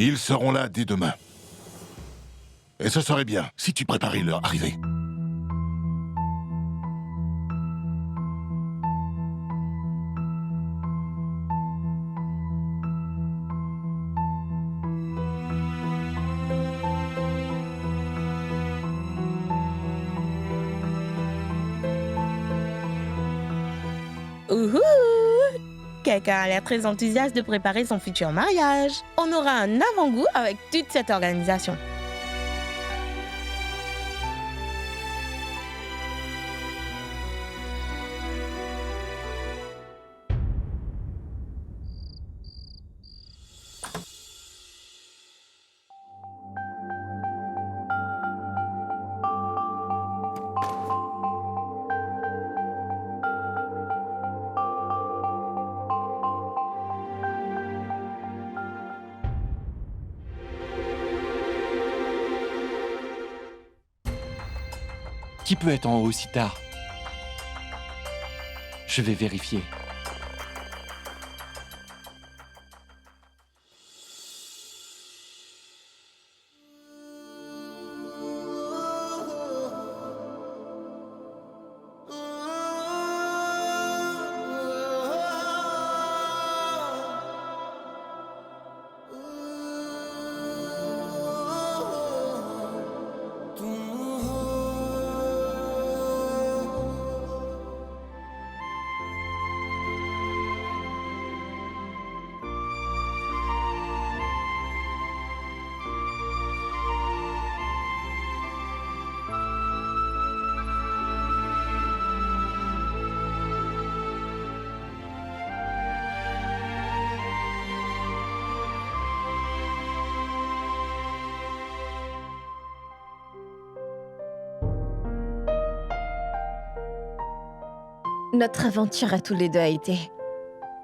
Ils seront là dès demain. Et ce serait bien si tu préparais leur arrivée. Ouhou! Quelqu'un a l'air très enthousiaste de préparer son futur mariage. On aura un avant-goût avec toute cette organisation. Qui peut être en haut si tard? Je vais vérifier. Notre aventure à tous les deux a été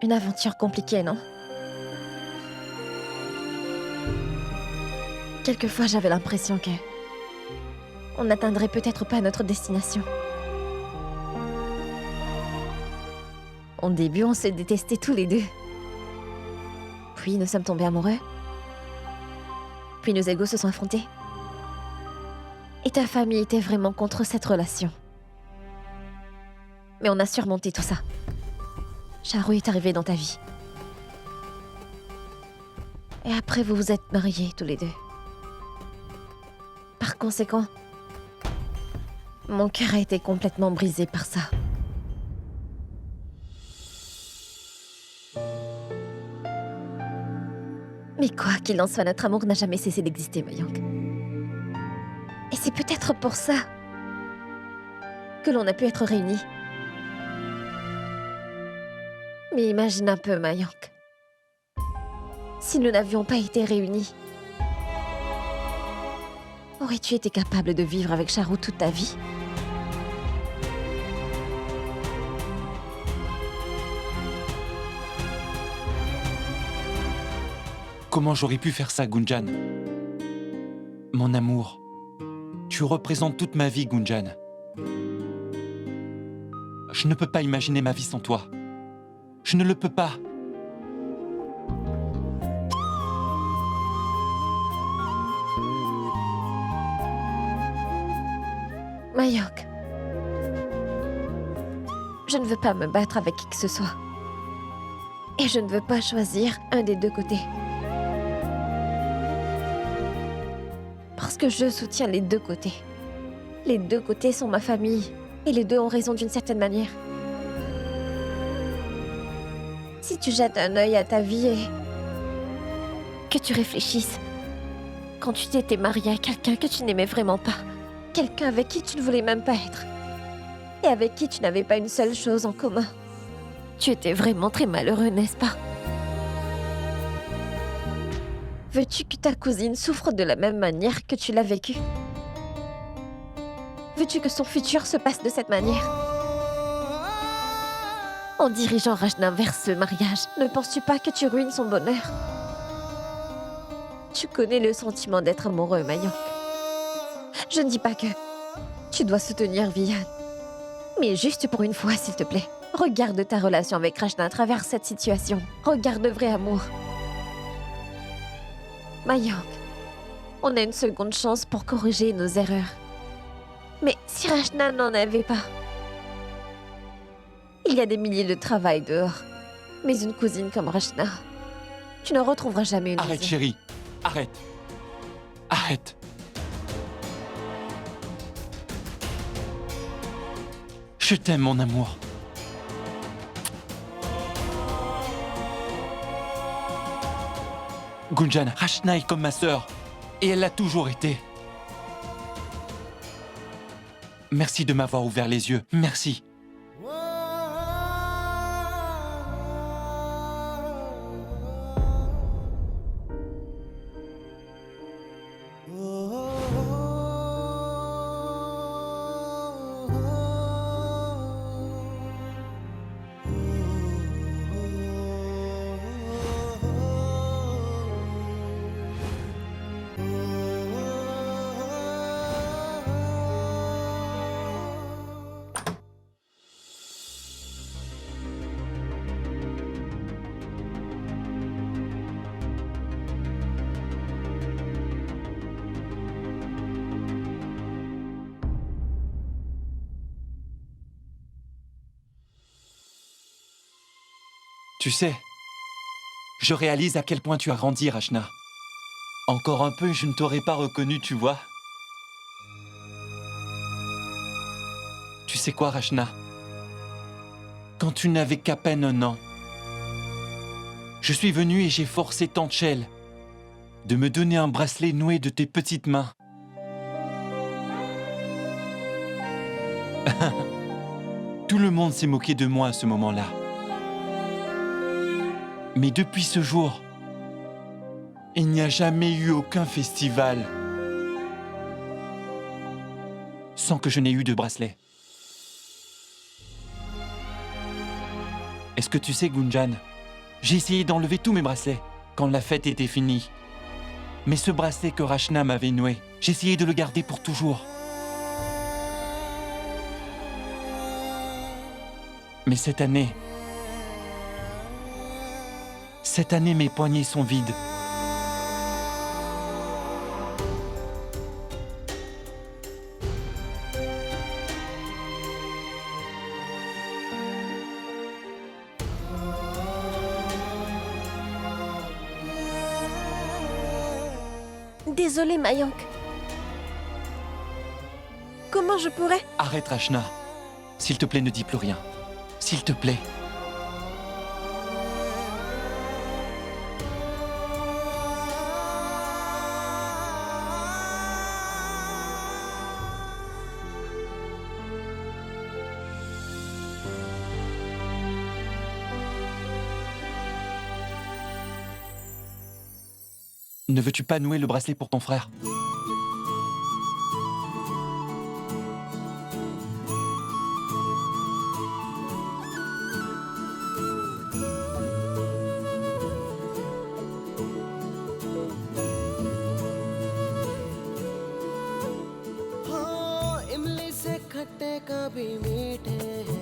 une aventure compliquée, non? Quelquefois, j'avais l'impression que on n'atteindrait peut-être pas notre destination. Au début, on se détestait tous les deux. Puis, nous sommes tombés amoureux. Puis, nos égos se sont affrontés. Et ta famille était vraiment contre cette relation. Mais on a surmonté tout ça. Charu est arrivé dans ta vie. Et après, vous vous êtes mariés tous les deux. Par conséquent, mon cœur a été complètement brisé par ça. Mais quoi qu'il en soit, notre amour n'a jamais cessé d'exister, Mayank. Et c'est peut-être pour ça que l'on a pu être réunis. Mais imagine un peu, Mayank. Si nous n'avions pas été réunis, aurais-tu été capable de vivre avec Charu toute ta vie? Comment j'aurais pu faire ça, Gunjan? Mon amour, tu représentes toute ma vie, Gunjan. Je ne peux pas imaginer ma vie sans toi. Je ne le peux pas. Mayank, je ne veux pas me battre avec qui que ce soit. Et je ne veux pas choisir un des deux côtés. Parce que je soutiens les deux côtés. Les deux côtés sont ma famille. Et les deux ont raison d'une certaine manière. Si tu jettes un œil à ta vie et que tu réfléchisses, quand tu t'étais mariée à quelqu'un que tu n'aimais vraiment pas, quelqu'un avec qui tu ne voulais même pas être, et avec qui tu n'avais pas une seule chose en commun, tu étais vraiment très malheureux, n'est-ce pas? Veux-tu que ta cousine souffre de la même manière que tu l'as vécu? Veux-tu que son futur se passe de cette manière? En dirigeant Rajna vers ce mariage, ne penses-tu pas que tu ruines son bonheur? Tu connais le sentiment d'être amoureux, Mayank. Je ne dis pas que tu dois soutenir Vian. Mais juste pour une fois, s'il te plaît, regarde ta relation avec Rajna à travers cette situation. Regarde le vrai amour. Mayank, on a une seconde chance pour corriger nos erreurs. Mais si Rachna n'en avait pas... Il y a des milliers de travail dehors. Mais une cousine comme Rachna, tu ne retrouveras jamais une Arrête, maison. chérie. Arrête. Arrête. Je t'aime, mon amour. Gunjan, Rachna est comme ma sœur. Et elle l'a toujours été. Merci de m'avoir ouvert les yeux. Merci. Tu sais, je réalise à quel point tu as grandi, Rachna. Encore un peu, je ne t'aurais pas reconnu, tu vois. Tu sais quoi, Rachna? Quand tu n'avais qu'à peine 1 an, je suis venu et j'ai forcé Tante Shell de me donner un bracelet noué de tes petites mains. Tout le monde s'est moqué de moi à ce moment-là. Mais depuis ce jour, il n'y a jamais eu aucun festival sans que je n'ai eu de bracelet. Est-ce que tu sais, Gunjan, j'ai essayé d'enlever tous mes bracelets quand la fête était finie. Mais ce bracelet que Rachna m'avait noué, j'ai essayé de le garder pour toujours. Mais cette année, mes poignets sont vides. Désolée, Mayank. Comment je pourrais... Arrête, Rachna. S'il te plaît, ne dis plus rien. S'il te plaît. Ne veux-tu pas nouer le bracelet pour ton frère? इमली से खट्टे कभी मीठे हैं,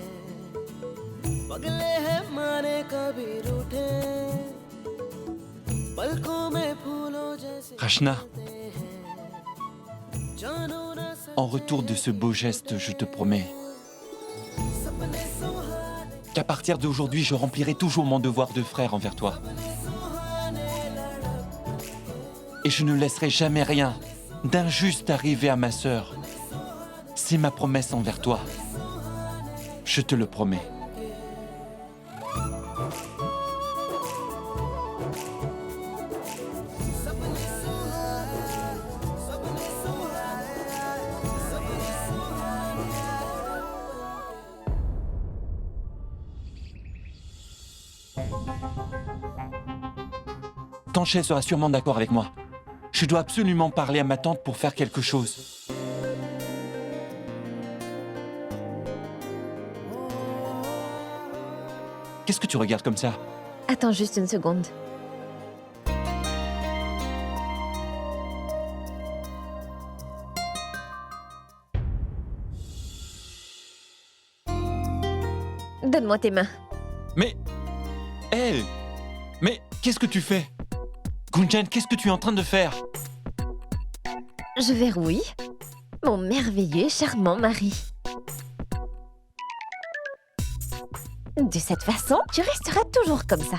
पगले हैं मारे कभी रूठे, पलकों में फूलों जैसे Rachna, जानो ना en retour de ce beau geste, je te promets सपने सुहाने qu'à partir d'aujourd'hui, je remplirai toujours mon devoir de frère envers toi. Et je ne laisserai jamais rien d'injuste arriver à ma sœur. C'est ma promesse envers toi. Je te le promets. Tanché sera sûrement d'accord avec moi. Je dois absolument parler à ma tante pour faire quelque chose. Qu'est-ce que tu regardes comme ça? Attends juste une seconde. Donne-moi tes mains. Mais... Hé! Mais qu'est-ce que tu fais? Gunjan, qu'est-ce que tu es en train de faire? Je verrouille mon merveilleux et charmant mari. De cette façon, tu resteras toujours comme ça.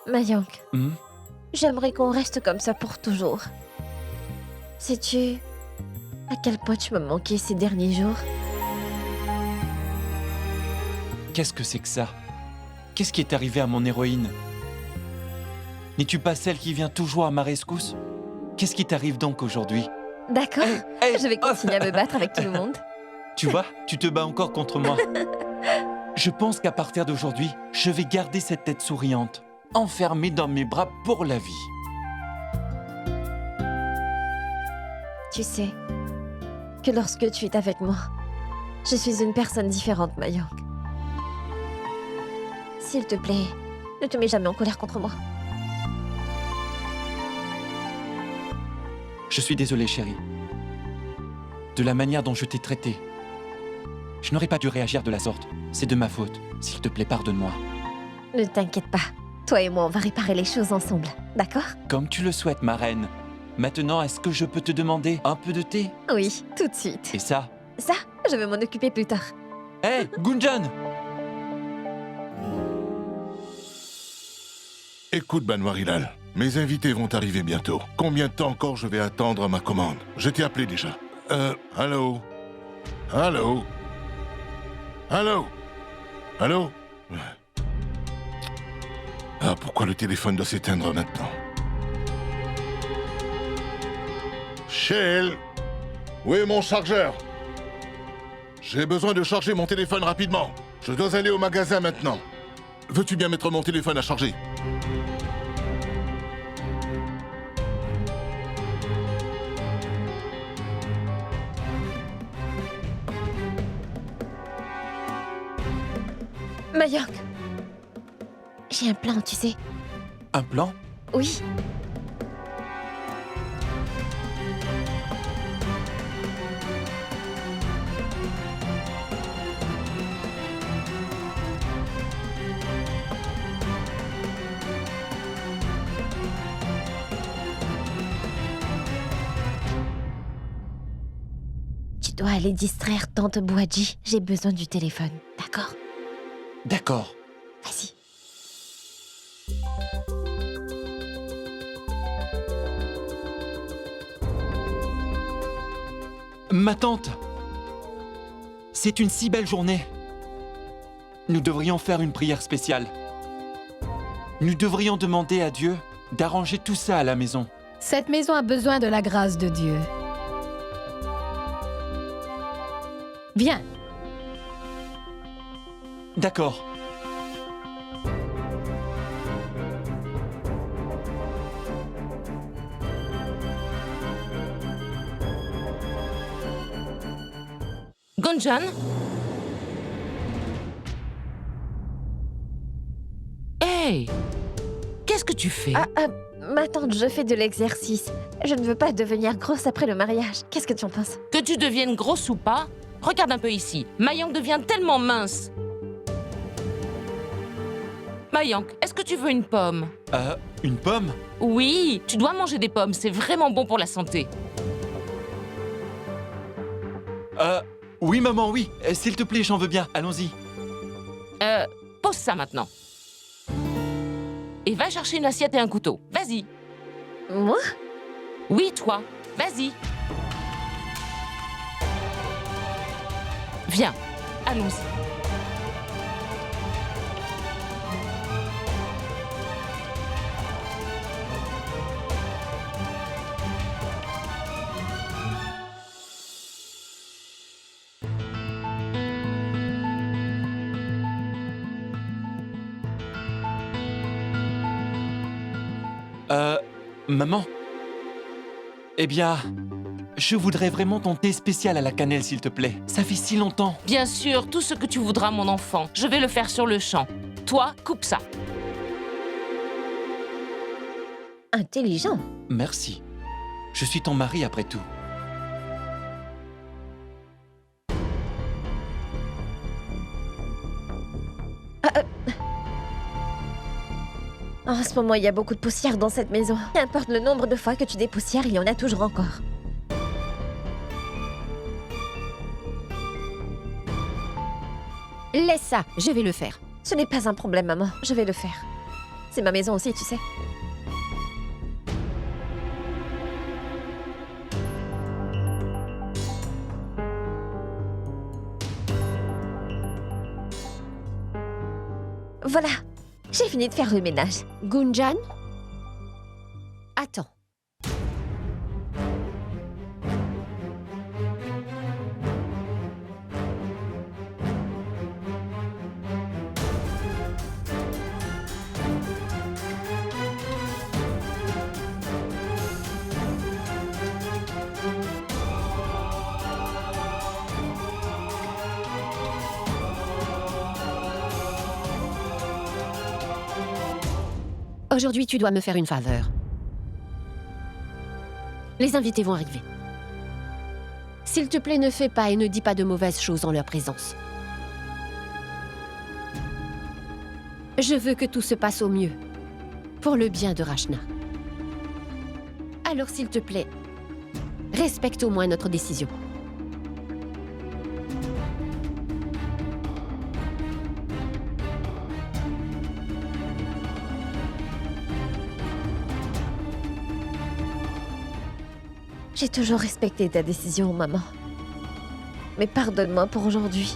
Mayank, Hmm? j'aimerais qu'on reste comme ça pour toujours. Sais-tu à quel point tu m'as manqué ces derniers jours? Qu'est-ce que c'est que ça? Qu'est-ce qui est arrivé à mon héroïne? N'es-tu pas celle qui vient toujours à ma rescousse? Qu'est-ce qui t'arrive donc aujourd'hui? D'accord, Hey, je vais continuer à me battre avec tout le monde. Tu vois, tu te bats encore contre moi. Je pense qu'à partir d'aujourd'hui, je vais garder cette tête souriante, enfermée dans mes bras pour la vie. Tu sais que lorsque tu es avec moi, je suis une personne différente, Mayank. S'il te plaît, ne te mets jamais en colère contre moi. Je suis désolé, chérie. De la manière dont je t'ai traité. Je n'aurais pas dû réagir de la sorte. C'est de ma faute. S'il te plaît, pardonne-moi. Ne t'inquiète pas. Toi et moi, on va réparer les choses ensemble, d'accord? Comme tu le souhaites, ma reine. Maintenant, est-ce que je peux te demander un peu de thé? Oui, tout de suite. Et ça? Ça, je vais m'en occuper plus tard. Hé, Gunjan! Écoute, Banwar Hilal, mes invités vont arriver bientôt. Combien de temps encore je vais attendre ma commande? Je t'ai appelé déjà. Allô? Allô? Allô? Allô? Ah, pourquoi le téléphone doit s'éteindre maintenant? Shell! Où est mon chargeur? J'ai besoin de charger mon téléphone rapidement. Je dois aller au magasin maintenant. Veux-tu bien mettre mon téléphone à charger? Mayank, j'ai un plan, tu sais. Un plan? Oui. Tu dois aller distraire Tante Bouadji. J'ai besoin du téléphone, d'accord? D'accord. Vas-y. Ma tante! C'est une si belle journée. Nous devrions faire une prière spéciale. Nous devrions demander à Dieu d'arranger tout ça à la maison. Cette maison a besoin de la grâce de Dieu. Viens, D'accord. Gunjan? Hey! Qu'est-ce que tu fais? Ma tante, je fais de l'exercice. Je ne veux pas devenir grosse après le mariage. Qu'est-ce que tu en penses? Que tu deviennes grosse ou pas, regarde un peu ici. Mayank devient tellement mince. Mayank, est-ce que tu veux une pomme? Une pomme? Oui, tu dois manger des pommes, c'est vraiment bon pour la santé. Oui, maman, oui. S'il te plaît, j'en veux bien. Allons-y. Pose ça maintenant. Et va chercher une assiette et un couteau. Vas-y. Moi? Oui, toi. Vas-y. Viens. Allons-y. Maman? Eh bien, je voudrais vraiment ton thé spécial à la cannelle, s'il te plaît. Ça fait si longtemps. Bien sûr, tout ce que tu voudras, mon enfant. Je vais le faire sur le champ. Toi, coupe ça. Intelligent. Merci. Je suis ton mari après tout. En ce moment, il y a beaucoup de poussière dans cette maison. Qu'importe le nombre de fois que tu dépoussières, il y en a toujours encore. Laisse ça, je vais le faire. Ce n'est pas un problème, maman. Je vais le faire. C'est ma maison aussi, tu sais. Voilà, j'ai fini de faire le ménage. Gunjan? Attends. Aujourd'hui, tu dois me faire une faveur. Les invités vont arriver. S'il te plaît, ne fais pas et ne dis pas de mauvaises choses en leur présence. Je veux que tout se passe au mieux, pour le bien de Rachna. Alors, s'il te plaît, respecte au moins notre décision. J'ai toujours respecté ta décision, maman. Mais pardonne-moi pour aujourd'hui.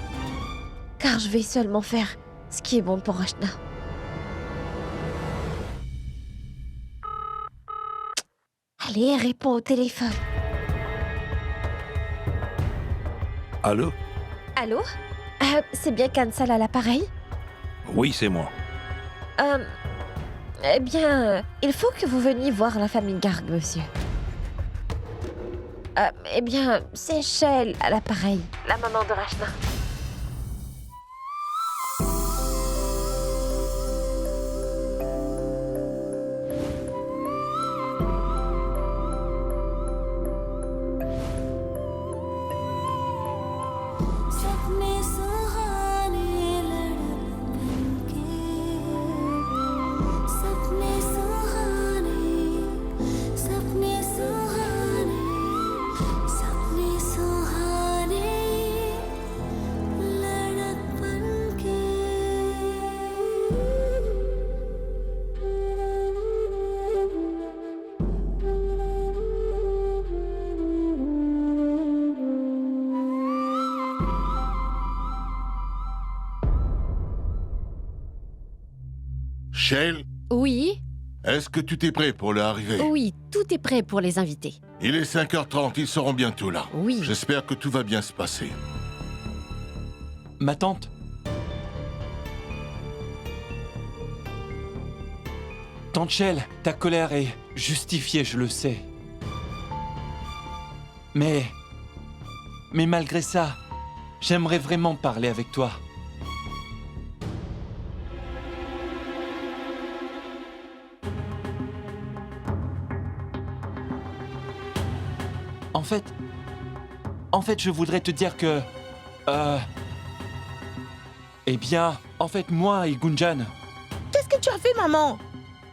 Car je vais seulement faire ce qui est bon pour Rachna. Allez, réponds au téléphone. Allô? Allô? C'est bien Kansal à l'appareil? Oui, c'est moi. Eh bien, il faut que vous veniez voir la famille Garg, monsieur. Eh bien, c'est Shell à l'appareil, la maman de Rachna. सपने सुहाने लड़कन के सपने सुहाने सपने सुहाने सपने सुहाने लड़कन के Shale, Oui, est-ce que tu t'es prêt pour leur arrivée? oui, tout est prêt pour les invités. Il est 5h30, ils seront bientôt là. Oui. J'espère que tout va bien se passer. Ma tante? Tante Shell, ta colère est justifiée, je le sais. Mais malgré ça, j'aimerais vraiment parler avec toi. En fait, je voudrais te dire que... Eh bien, en fait, moi et Gunjan... Qu'est-ce que tu as fait, maman?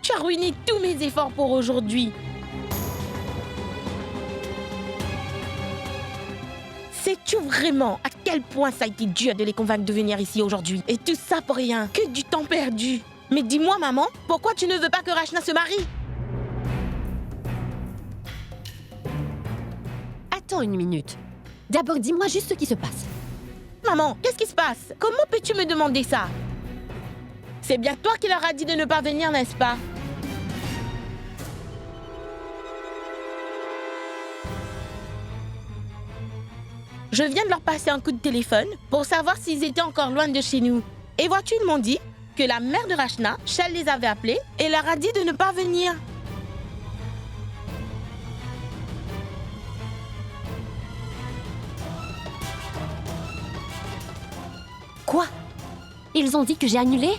Tu as ruiné tous mes efforts pour aujourd'hui. Sais-tu vraiment à quel point ça a été dur de les convaincre de venir ici aujourd'hui? Et tout ça pour rien, que du temps perdu. Mais dis-moi, maman, pourquoi tu ne veux pas que Rachna se marie? Attends une minute. D'abord, dis-moi juste ce qui se passe. Maman, qu'est-ce qui se passe? Comment peux-tu me demander ça? C'est bien toi qui leur as dit de ne pas venir, n'est-ce pas? Je viens de leur passer un coup de téléphone pour savoir s'ils étaient encore loin de chez nous. Et vois-tu, ils m'ont dit que la mère de Rachna, Shell, les avait appelés et leur a dit de ne pas venir. Quoi? Ils ont dit que j'ai annulé?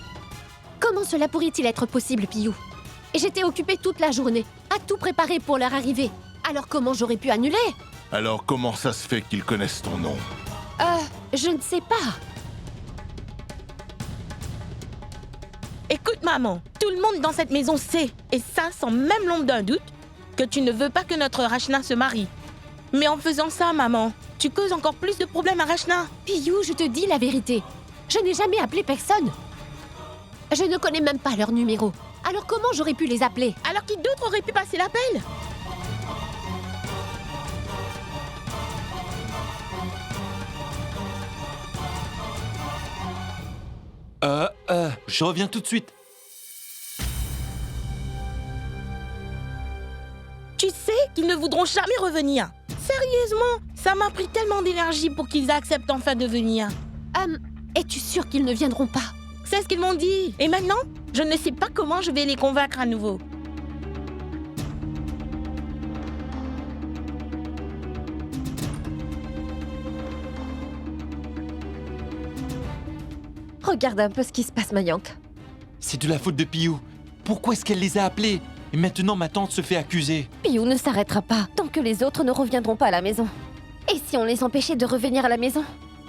Comment cela pourrait-il être possible, Piyou? Et j'étais occupée toute la journée, à tout préparer pour leur arrivée. Alors comment j'aurais pu annuler? Alors comment ça se fait qu'ils connaissent ton nom? Je ne sais pas. Écoute, maman, tout le monde dans cette maison sait, et ça sans même l'ombre d'un doute, que tu ne veux pas que notre Rachna se marie. Mais en faisant ça, maman, tu causes encore plus de problèmes à Rachna. Piyou, je te dis la vérité. Je n'ai jamais appelé personne. Je ne connais même pas leur numéro. Alors comment j'aurais pu les appeler? Alors qui d'autre aurait pu passer l'appel? Je reviens tout de suite. Tu sais qu'ils ne voudront jamais revenir. Sérieusement, ça m'a pris tellement d'énergie pour qu'ils acceptent enfin de venir. Es-tu sûre qu'ils ne viendront pas? C'est ce qu'ils m'ont dit. Et maintenant, je ne sais pas comment je vais les convaincre à nouveau. Regarde un peu ce qui se passe, Mayank. C'est de la faute de Piyou. Pourquoi est-ce qu'elle les a appelés? Et maintenant, ma tante se fait accuser. Piyou ne s'arrêtera pas tant que les autres ne reviendront pas à la maison. Et si on les empêchait de revenir à la maison?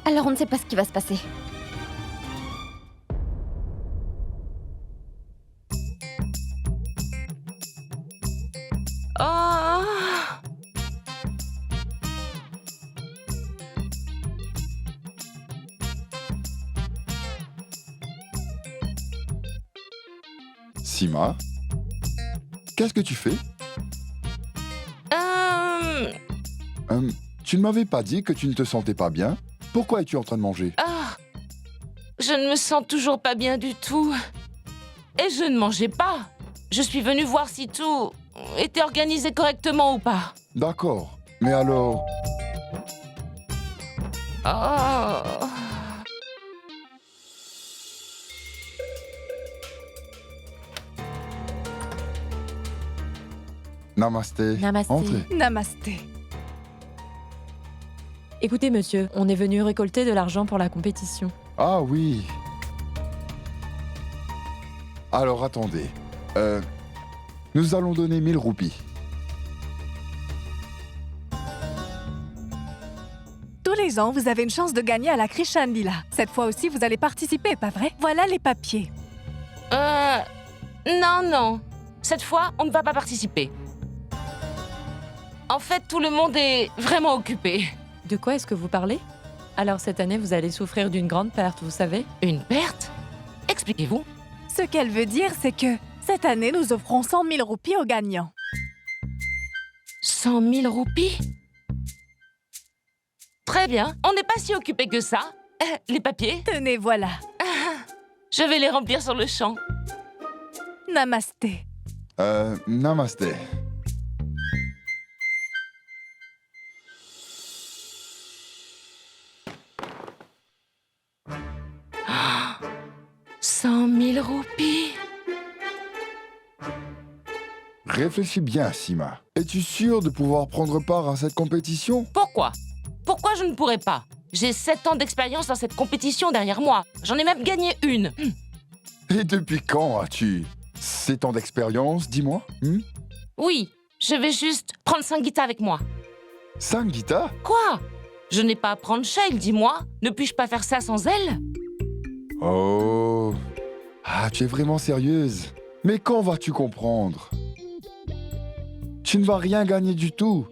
Alors on ne sait pas ce qui va se passer. Oh. Sima, qu'est-ce que tu fais? Tu ne m'avais pas dit que tu ne te sentais pas bien? Pourquoi es-tu en train de manger? Je ne me sens toujours pas bien du tout. Et je ne mangeais pas. Je suis venue voir si tout était organisé correctement ou pas. D'accord, mais alors... Oh. Namasté. Namasté. Entrez. Namasté. Écoutez, monsieur, on est venu récolter de l'argent pour la compétition. Ah oui. Alors attendez. Nous allons donner 1000 roupies. Tous les ans, vous avez une chance de gagner à la Krishan Lila. Cette fois aussi, vous allez participer, pas vrai? Voilà les papiers. Non. Cette fois, on ne va pas participer. En fait, tout le monde est vraiment occupé. De quoi est-ce que vous parlez? Alors cette année, vous allez souffrir d'une grande perte, vous savez? Une perte? Expliquez-vous. Ce qu'elle veut dire, c'est que cette année, nous offrons 100 000 roupies aux gagnants. 100 000 roupies? Très bien, on n'est pas si occupé que ça. Les papiers? Tenez, voilà. Je vais les remplir sur le champ. Namasté. Namasté. Ah, 100 000 roupies? Réfléchis bien, Sima. Es-tu sûr de pouvoir prendre part à cette compétition? Pourquoi? Pourquoi je ne pourrais pas? J'ai 7 ans d'expérience dans cette compétition derrière moi. J'en ai même gagné une. Et depuis quand as-tu 7 ans d'expérience, dis-moi? Oui, je vais juste prendre Sangeeta avec moi. Sangeeta? Quoi? Je n'ai pas à prendre Shail, dis-moi. Ne puis-je pas faire ça sans elle? Oh. Ah, tu es vraiment sérieuse. Mais quand vas-tu comprendre? Tu ne vas rien gagner du tout.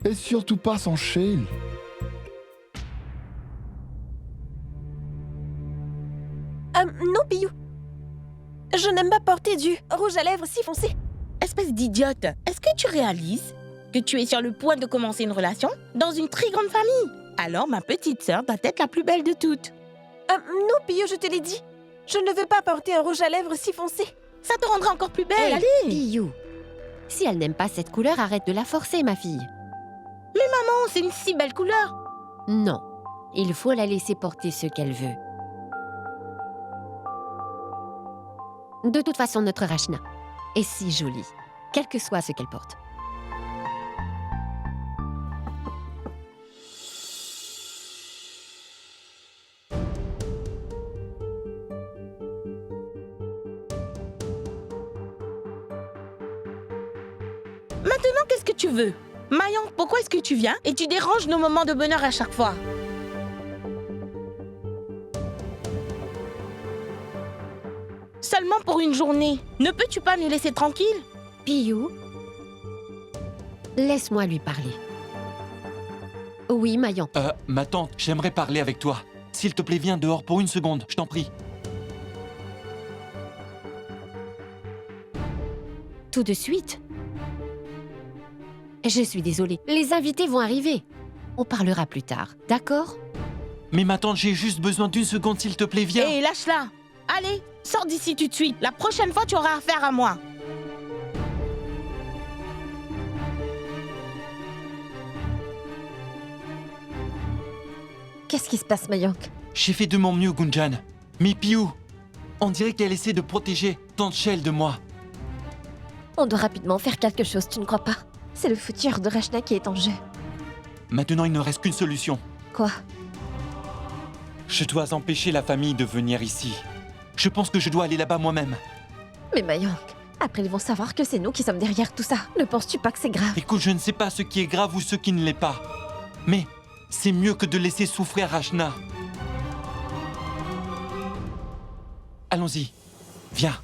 Et surtout pas sans Shail. Non, Piyou. Je n'aime pas porter du rouge à lèvres si foncé. Espèce d'idiote, est-ce que tu réalises que tu es sur le point de commencer une relation dans une très grande famille? Alors ma petite sœur doit être la plus belle de toutes. Non, Piyou, je te l'ai dit. Je ne veux pas porter un rouge à lèvres si foncé. Ça te rendra encore plus belle, Hey, allez! Piyou, si elle n'aime pas cette couleur, arrête de la forcer, ma fille. Oh, c'est une si belle couleur! Non, il faut la laisser porter ce qu'elle veut. De toute façon, notre Rachna est si jolie, quel que soit ce qu'elle porte. Maintenant, qu'est-ce que tu veux? Mayank, pourquoi est-ce que tu viens et tu déranges nos moments de bonheur à chaque fois? Seulement pour une journée. Ne peux-tu pas nous laisser tranquilles? Piyou, laisse-moi lui parler. Oui, Mayan. Ma tante, j'aimerais parler avec toi. S'il te plaît, viens dehors pour une seconde, je t'en prie. Tout de suite? Je suis désolée. Les invités vont arriver. On parlera plus tard, d'accord? Mais ma tante, j'ai juste besoin d'une seconde, s'il te plaît, viens. Hé, lâche-la. Allez, sors d'ici tout de suite. La prochaine fois, tu auras affaire à moi. Qu'est-ce qui se passe, Mayank? J'ai fait de mon mieux, Gunjan. Mais Piyou, on dirait qu'elle essaie de protéger Tante Shell de moi. On doit rapidement faire quelque chose, tu ne crois pas? C'est le futur de Rachna qui est en jeu. Maintenant, il ne reste qu'une solution. Quoi? Je dois empêcher la famille de venir ici. Je pense que je dois aller là-bas moi-même. Mais Mayank, après ils vont savoir que c'est nous qui sommes derrière tout ça. Ne penses-tu pas que c'est grave? Écoute, je ne sais pas ce qui est grave ou ce qui ne l'est pas. Mais c'est mieux que de laisser souffrir Rachna. Allons-y. Viens.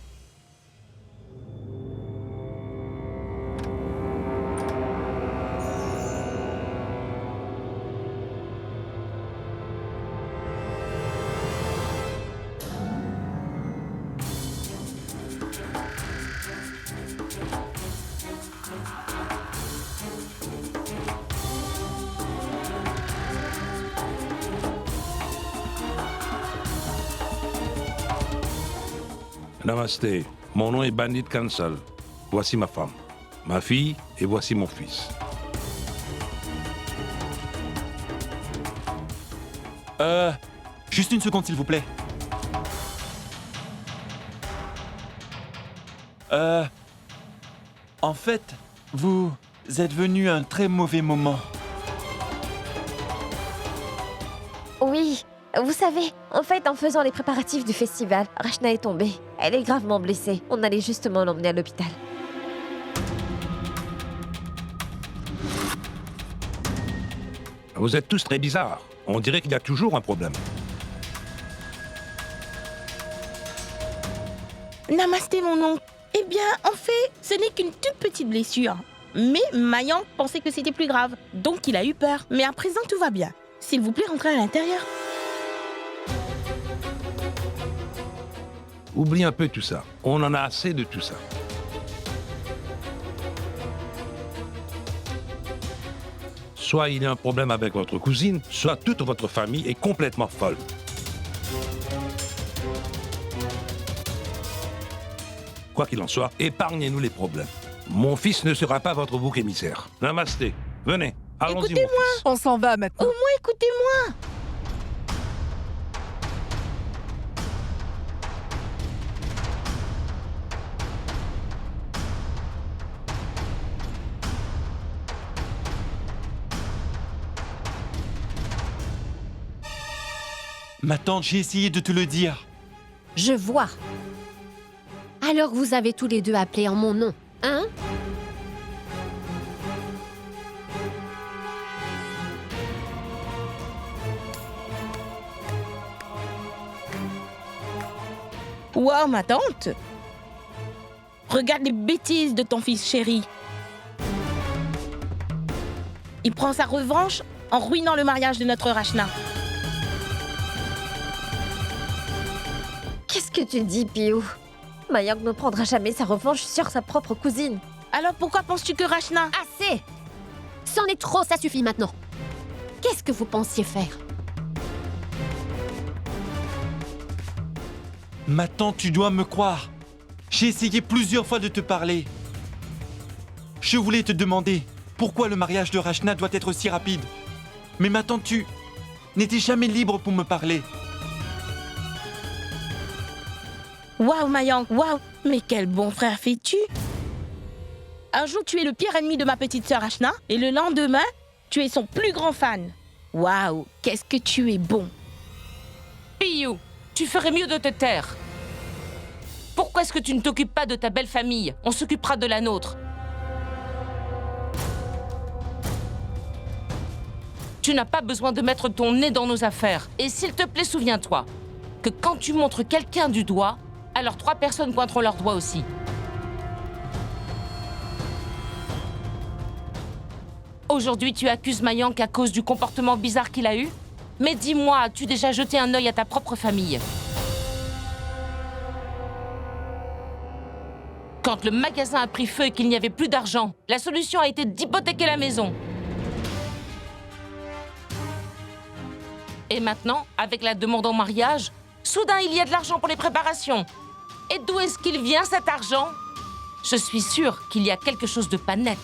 Namasté, mon nom est Bandit Kansal. Voici ma femme, ma fille et voici mon fils. Juste une seconde, s'il vous plaît. En fait, vous êtes venu à un très mauvais moment. Oui, vous savez, en fait, en faisant les préparatifs du festival, Rachna est tombée. Elle est gravement blessée. On allait justement l'emmener à l'hôpital. Vous êtes tous très bizarres. On dirait qu'il y a toujours un problème. Namasté, mon oncle. Eh bien, en fait, ce n'est qu'une toute petite blessure. Mais Mayank pensait que c'était plus grave. Donc, il a eu peur. Mais à présent, tout va bien. S'il vous plaît, rentrez à l'intérieur. Oublie un peu tout ça. On en a assez de tout ça. Soit il y a un problème avec votre cousine, soit toute votre famille est complètement folle. Quoi qu'il en soit, épargnez-nous les problèmes. Mon fils ne sera pas votre bouc émissaire. Namasté. Venez, allons-y, mon Écoutez-moi. fils. On s'en va maintenant. Au moins, écoutez-moi. Ma tante, j'ai essayé de te le dire. Je vois. Alors vous avez tous les deux appelé en mon nom, hein? Wow, ma tante. Regarde les bêtises de ton fils chéri. Il prend sa revanche en ruinant le mariage de notre Rachna. Qu'est-ce que tu dis, Piyou? Mayank ne prendra jamais sa revanche sur sa propre cousine. Alors pourquoi penses-tu que Rachna... Assez! C'en est trop, ça suffit maintenant. Qu'est-ce que vous pensiez faire? Ma tante, tu dois me croire. J'ai essayé plusieurs fois de te parler. Je voulais te demander pourquoi le mariage de Rachna doit être si rapide. Mais ma tante, tu n'étais jamais libre pour me parler. Waouh, Mayank, waouh. Mais quel bon frère fais-tu? Un jour, tu es le pire ennemi de ma petite sœur Rachna, et le lendemain, tu es son plus grand fan. Waouh, qu'est-ce que tu es bon. Piyou, tu ferais mieux de te taire. Pourquoi est-ce que tu ne t'occupes pas de ta belle famille? On s'occupera de la nôtre. Tu n'as pas besoin de mettre ton nez dans nos affaires. Et s'il te plaît, souviens-toi que quand tu montres quelqu'un du doigt, Alors 3 personnes pointeront leurs doigts aussi. Aujourd'hui, tu accuses Mayank à cause du comportement bizarre qu'il a eu? Mais dis-moi, as-tu déjà jeté un œil à ta propre famille? Quand le magasin a pris feu et qu'il n'y avait plus d'argent, la solution a été d'hypothéquer la maison. Et maintenant, avec la demande en mariage, soudain il y a de l'argent pour les préparations. Et d'où est-ce qu'il vient cet argent? Je suis sûre qu'il y a quelque chose de pas net.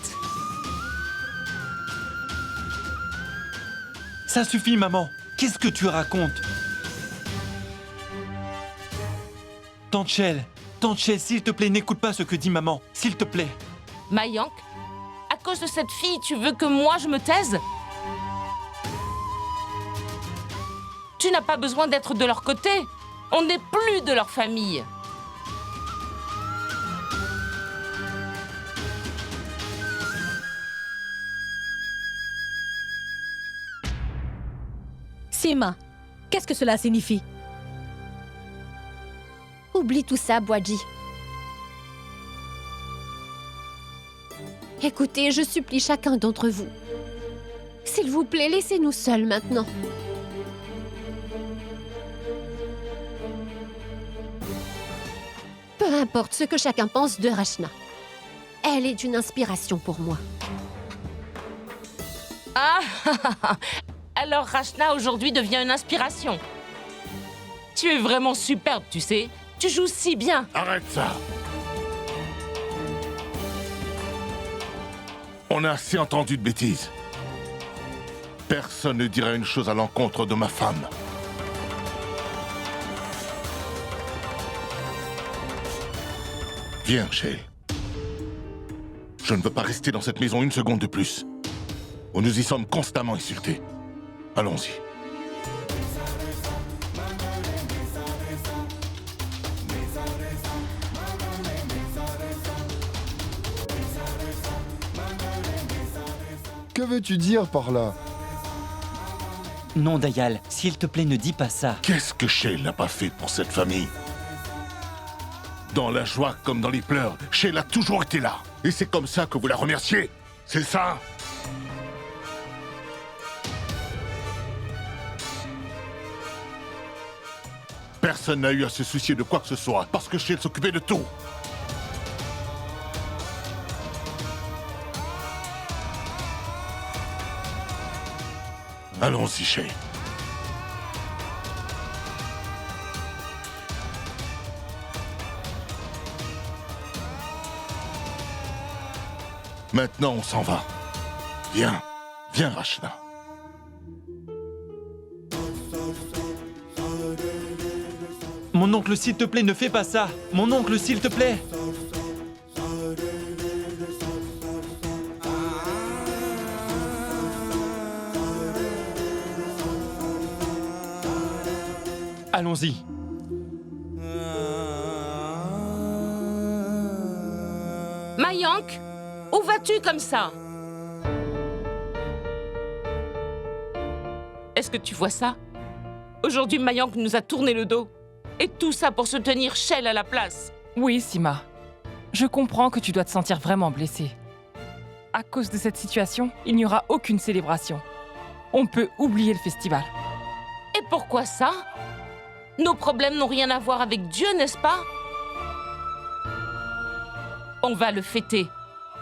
Ça suffit, maman. Qu'est-ce que tu racontes? Tante Shell, s'il te plaît, n'écoute pas ce que dit maman. S'il te plaît. Mayank, à cause de cette fille, tu veux que moi je me taise? Tu n'as pas besoin d'être de leur côté. On n'est plus de leur famille. Sima, qu'est-ce que cela signifie? Oublie tout ça, Bwadji. Écoutez, je supplie chacun d'entre vous. S'il vous plaît, laissez-nous seuls maintenant. Peu importe ce que chacun pense de Rachna. Elle est une inspiration pour moi. Ah, alors Rachna aujourd'hui devient une inspiration. Tu es vraiment superbe, tu sais. Tu joues si bien. Arrête ça! On a assez entendu de bêtises. Personne ne dira une chose à l'encontre de ma femme. Viens, Shell. Je ne veux pas rester dans cette maison une seconde de plus. Nous y sommes constamment insultés. Allons-y. Que veux-tu dire par là? Non, Dayal, s'il te plaît, ne dis pas ça. Qu'est-ce que Shell n'a pas fait pour cette famille? Dans la joie comme dans les pleurs, Shell a toujours été là. Et c'est comme ça que vous la remerciez? C'est ça? Personne n'a eu à se soucier de quoi que ce soit, parce que Shell s'occupait de tout. Allons-y, Shell. Maintenant, on s'en va. Viens, viens, Rachna. Mon oncle, s'il te plaît, ne fais pas ça. Mon oncle, s'il te plaît. Allons-y. Mayank, où vas-tu comme ça? Est-ce que tu vois ça? Aujourd'hui, Mayank nous a tourné le dos. Et tout ça pour se tenir Shell à la place. Oui, Sima. Je comprends que tu dois te sentir vraiment blessée. À cause de cette situation, il n'y aura aucune célébration. On peut oublier le festival. Et pourquoi ça? Nos problèmes n'ont rien à voir avec Dieu, n'est-ce pas? On va le fêter.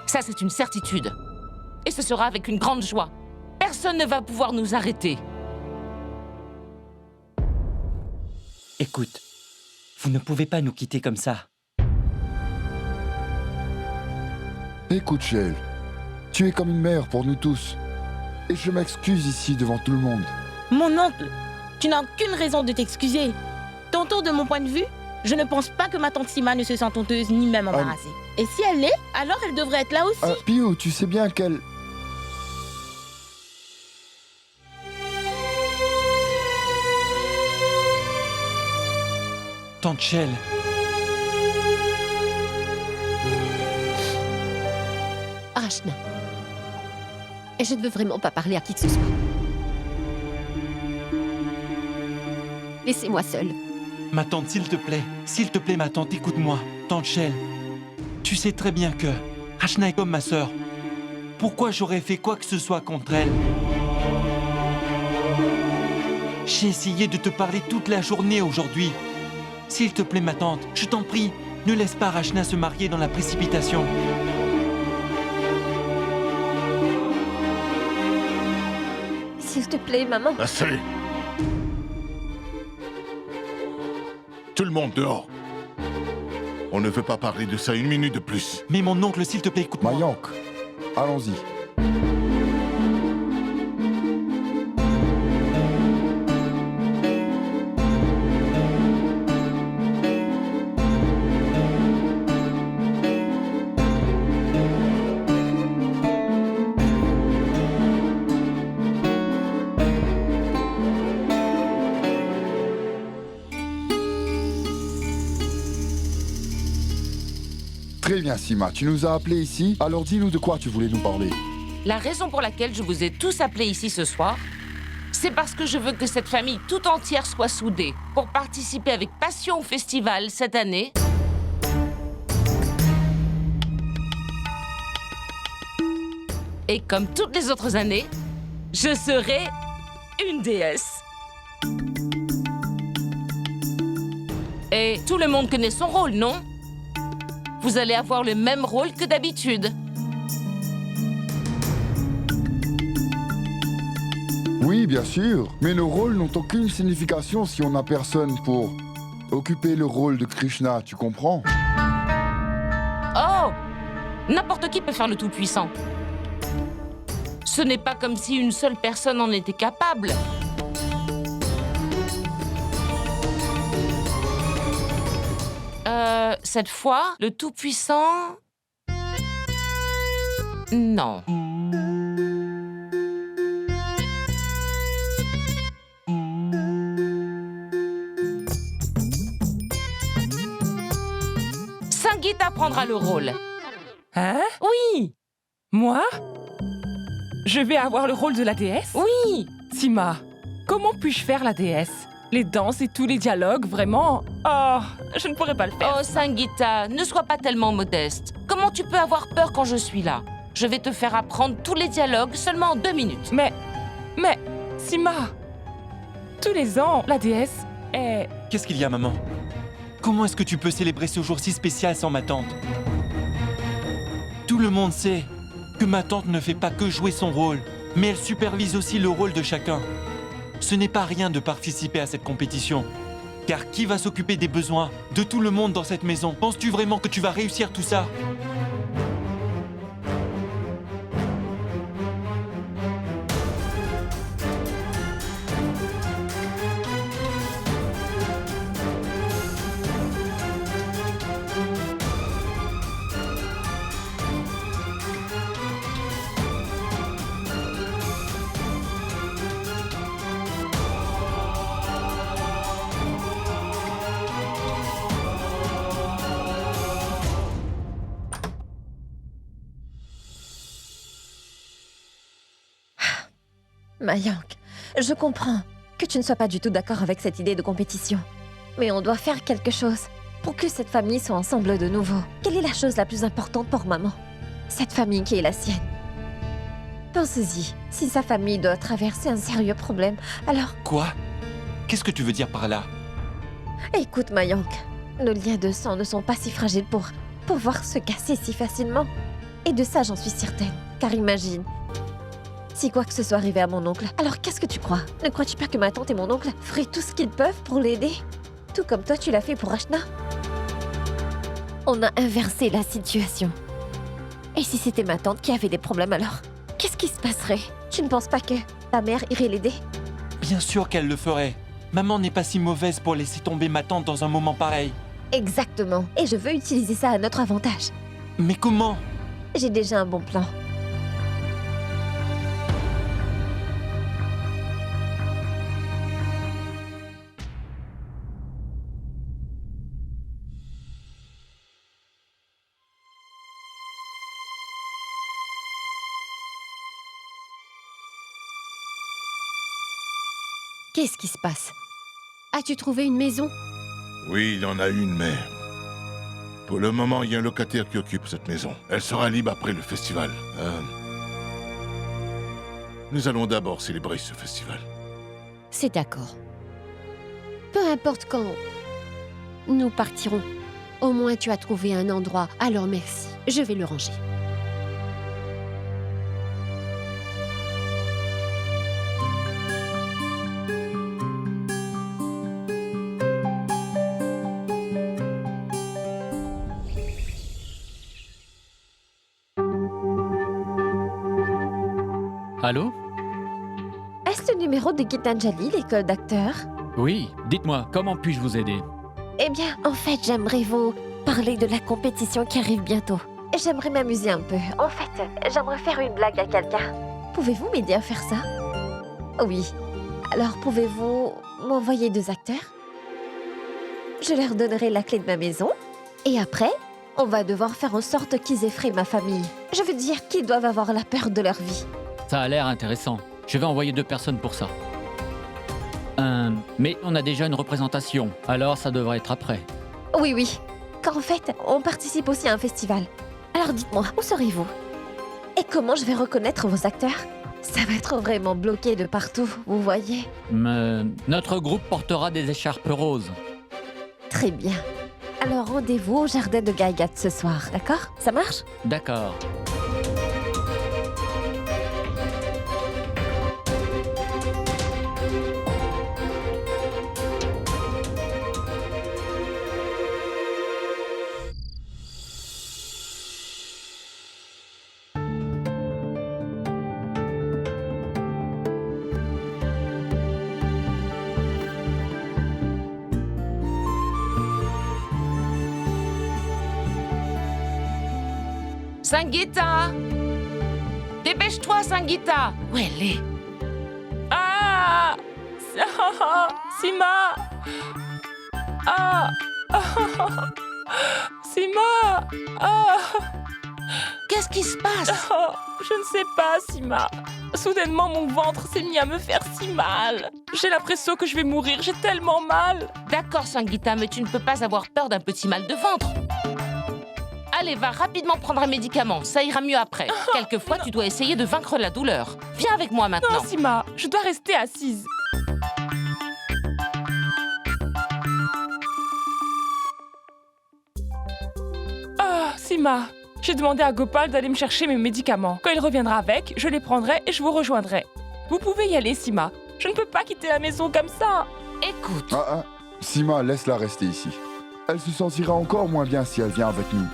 Ça, c'est une certitude. Et ce sera avec une grande joie. Personne ne va pouvoir nous arrêter. Écoute, vous ne pouvez pas nous quitter comme ça. Écoute, Shell, tu es comme une mère pour nous tous. Et je m'excuse ici devant tout le monde. Mon oncle, tu n'as aucune raison de t'excuser. Tantôt, de mon point de vue, je ne pense pas que ma tante Sima ne se sente honteuse ni même embarrassée. Et si elle l'est, alors elle devrait être là aussi. Piou, tu sais bien qu'elle... Tante Shell. Rachna. Et je ne veux vraiment pas parler à qui que ce soit. Laissez-moi seule. Ma tante, s'il te plaît, ma tante, écoute-moi. Tante Shell, tu sais très bien que Rachna est comme ma sœur. Pourquoi j'aurais fait quoi que ce soit contre elle? J'ai essayé de te parler toute la journée aujourd'hui. S'il te plaît, ma tante, je t'en prie, ne laisse pas Rachna se marier dans la précipitation. S'il te plaît, maman. Assez. Tout le monde dehors. On ne veut pas parler de ça une minute de plus. Mais mon oncle, s'il te plaît, écoute-moi. Mayank, allons-y. Très bien, Sima. Tu nous as appelés ici, alors dis-nous de quoi tu voulais nous parler. La raison pour laquelle je vous ai tous appelés ici ce soir, c'est parce que je veux que cette famille tout entière soit soudée pour participer avec passion au festival cette année. Et comme toutes les autres années, je serai une déesse. Et tout le monde connaît son rôle, non? Vous allez avoir le même rôle que d'habitude. Oui, bien sûr, mais nos rôles n'ont aucune signification si on n'a personne pour occuper le rôle de Krishna, tu comprends? Oh! N'importe qui peut faire le Tout-Puissant. Ce n'est pas comme si une seule personne en était capable. Cette fois, le Tout-Puissant... Non. Sangeeta prendra le rôle. Hein? Oui! Moi? Je vais avoir le rôle de la déesse? Oui! Sima, comment puis-je faire la déesse? Les danses et tous les dialogues, vraiment? Oh, je ne pourrais pas le faire. Oh, Sangeeta, ne sois pas tellement modeste. Comment tu peux avoir peur quand je suis là? Je vais te faire apprendre tous les dialogues seulement en 2 minutes. Mais, Sima, tous les ans, la déesse est... Qu'est-ce qu'il y a, maman? Comment est-ce que tu peux célébrer ce jour si spécial sans ma tante? Tout le monde sait que ma tante ne fait pas que jouer son rôle, mais elle supervise aussi le rôle de chacun. Ce n'est pas rien de participer à cette compétition. Car qui va s'occuper des besoins de tout le monde dans cette maison? Penses-tu vraiment que tu vas réussir tout ça? Mayank, je comprends que tu ne sois pas du tout d'accord avec cette idée de compétition. Mais on doit faire quelque chose pour que cette famille soit ensemble de nouveau. Quelle est la chose la plus importante pour maman? Cette famille qui est la sienne. Pense-y, si sa famille doit traverser un sérieux problème, alors... Quoi? Qu'est-ce que tu veux dire par là? Écoute, Mayank, nos liens de sang ne sont pas si fragiles pour pouvoir se casser si facilement. Et de ça, j'en suis certaine. Car imagine, si quoi que ce soit arrivé à mon oncle, alors qu'est-ce que tu crois? Ne crois-tu pas que ma tante et mon oncle feraient tout ce qu'ils peuvent pour l'aider? Tout comme toi, tu l'as fait pour Rachna. On a inversé la situation. Et si c'était ma tante qui avait des problèmes alors? Qu'est-ce qui se passerait? Tu ne penses pas que ta mère irait l'aider? Bien sûr qu'elle le ferait. Maman n'est pas si mauvaise pour laisser tomber ma tante dans un moment pareil. Exactement. Et je veux utiliser ça à notre avantage. Mais comment? J'ai déjà un bon plan. Qu'est-ce qui se passe? As-tu trouvé une maison? Oui, il y en a une, mais... Pour le moment, il y a un locataire qui occupe cette maison. Elle sera libre après le festival. Nous allons d'abord célébrer ce festival. C'est d'accord. Peu importe quand nous partirons. Au moins tu as trouvé un endroit, alors merci. Je vais le ranger. Allô? Est-ce le numéro de Gitanjali, l'école d'acteurs? Oui, dites-moi, comment puis-je vous aider? Eh bien, en fait, j'aimerais vous parler de la compétition qui arrive bientôt. J'aimerais m'amuser un peu. En fait, j'aimerais faire une blague à quelqu'un. Pouvez-vous m'aider à faire ça? Oui. Alors, pouvez-vous m'envoyer 2 acteurs? Je leur donnerai la clé de ma maison. Et après, on va devoir faire en sorte qu'ils effraient ma famille. Je veux dire qu'ils doivent avoir la peur de leur vie. Ça a l'air intéressant. Je vais envoyer 2 personnes pour ça. Mais on a déjà une représentation, alors ça devrait être après. Oui, oui. Car en fait, on participe aussi à un festival. Alors dites-moi, où serez-vous? Et comment je vais reconnaître vos acteurs? Ça va être vraiment bloqué de partout, vous voyez? Notre groupe portera des écharpes roses. Très bien. Alors rendez-vous au jardin de Gaigat ce soir, d'accord? Ça marche? D'accord. Sangeeta! Dépêche-toi, Sangeeta! Où elle est? Ah! Sima! Ah! Sima! Ah! Qu'est-ce qui se passe? Oh, je ne sais pas, Sima. Soudainement, mon ventre s'est mis à me faire si mal. J'ai l'impression que je vais mourir, j'ai tellement mal. D'accord, Sangeeta, mais tu ne peux pas avoir peur d'un petit mal de ventre. Allez, va rapidement prendre un médicament, ça ira mieux après. Quelquefois, tu dois essayer de vaincre la douleur. Viens avec moi maintenant. Non, Sima, je dois rester assise. Ah, Sima, j'ai demandé à Gopal d'aller me chercher mes médicaments. Quand il reviendra avec, je les prendrai et je vous rejoindrai. Vous pouvez y aller, Sima. Je ne peux pas quitter la maison comme ça. Écoute. Sima, laisse-la rester ici. Elle se sentira encore moins bien si elle vient avec nous.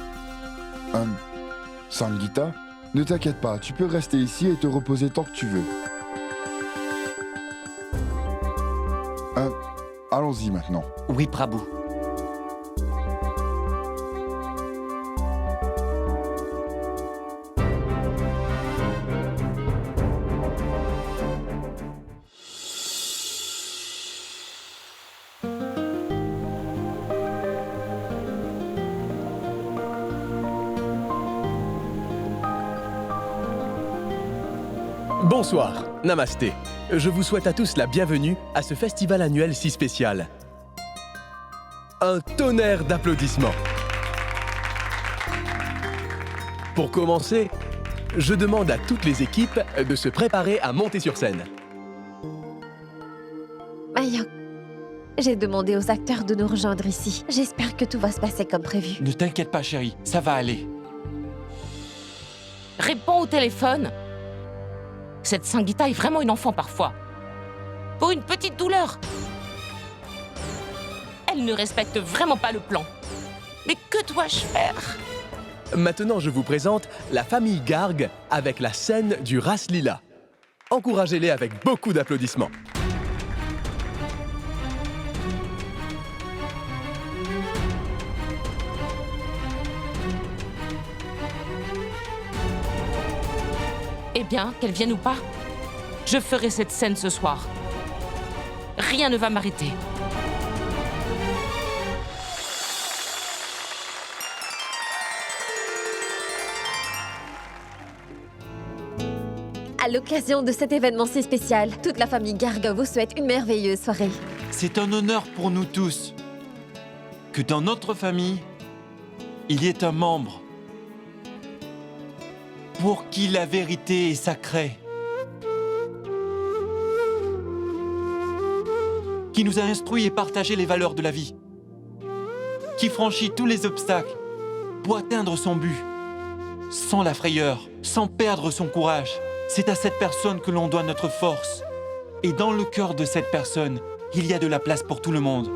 Sangeeta, ne t'inquiète pas, tu peux rester ici et te reposer tant que tu veux. Allons-y maintenant. Oui, Prabhu. Bonsoir, namasté. Je vous souhaite à tous la bienvenue à ce festival annuel si spécial. Un tonnerre d'applaudissements. Pour commencer, je demande à toutes les équipes de se préparer à monter sur scène. Mayank, j'ai demandé aux acteurs de nous rejoindre ici. J'espère que tout va se passer comme prévu. Ne t'inquiète pas, chérie, ça va aller. Réponds au téléphone. Cette Sangeeta est vraiment une enfant parfois. Pour une petite douleur. Elle ne respecte vraiment pas le plan. Mais que dois-je faire? Maintenant, je vous présente la famille Garg avec la scène du Ras Lila. Encouragez-les avec beaucoup d'applaudissements. Eh bien, qu'elle vienne ou pas, je ferai cette scène ce soir. Rien ne va m'arrêter. À l'occasion de cet événement si spécial, toute la famille Garg vous souhaite une merveilleuse soirée. C'est un honneur pour nous tous. que dans notre famille, il y ait un membre pour qui la vérité est sacrée, qui nous a instruits et partagé les valeurs de la vie, qui franchit tous les obstacles pour atteindre son but, sans la frayeur, sans perdre son courage. C'est à cette personne que l'on doit notre force. Et dans le cœur de cette personne, il y a de la place pour tout le monde.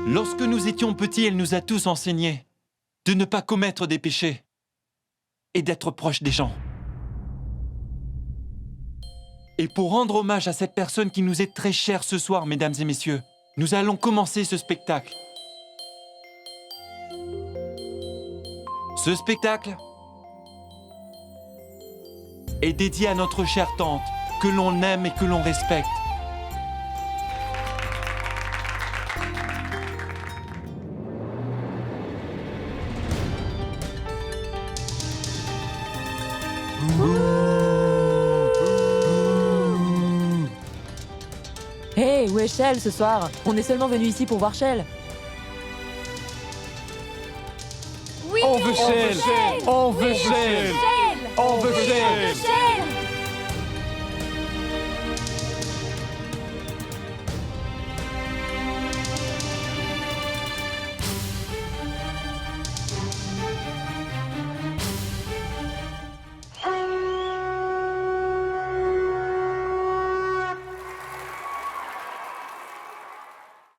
Lorsque nous étions petits, elle nous a tous enseigné de ne pas commettre des péchés et d'être proche des gens. Et pour rendre hommage à cette personne qui nous est très chère ce soir, mesdames et messieurs, nous allons commencer ce spectacle. Ce spectacle est dédié à notre chère tante, que l'on aime et que l'on respecte. Hé, où est Shell ce soir? On est seulement venu ici pour voir Shell. Oui, On veut Shell. On veut Shell. On veut Shell.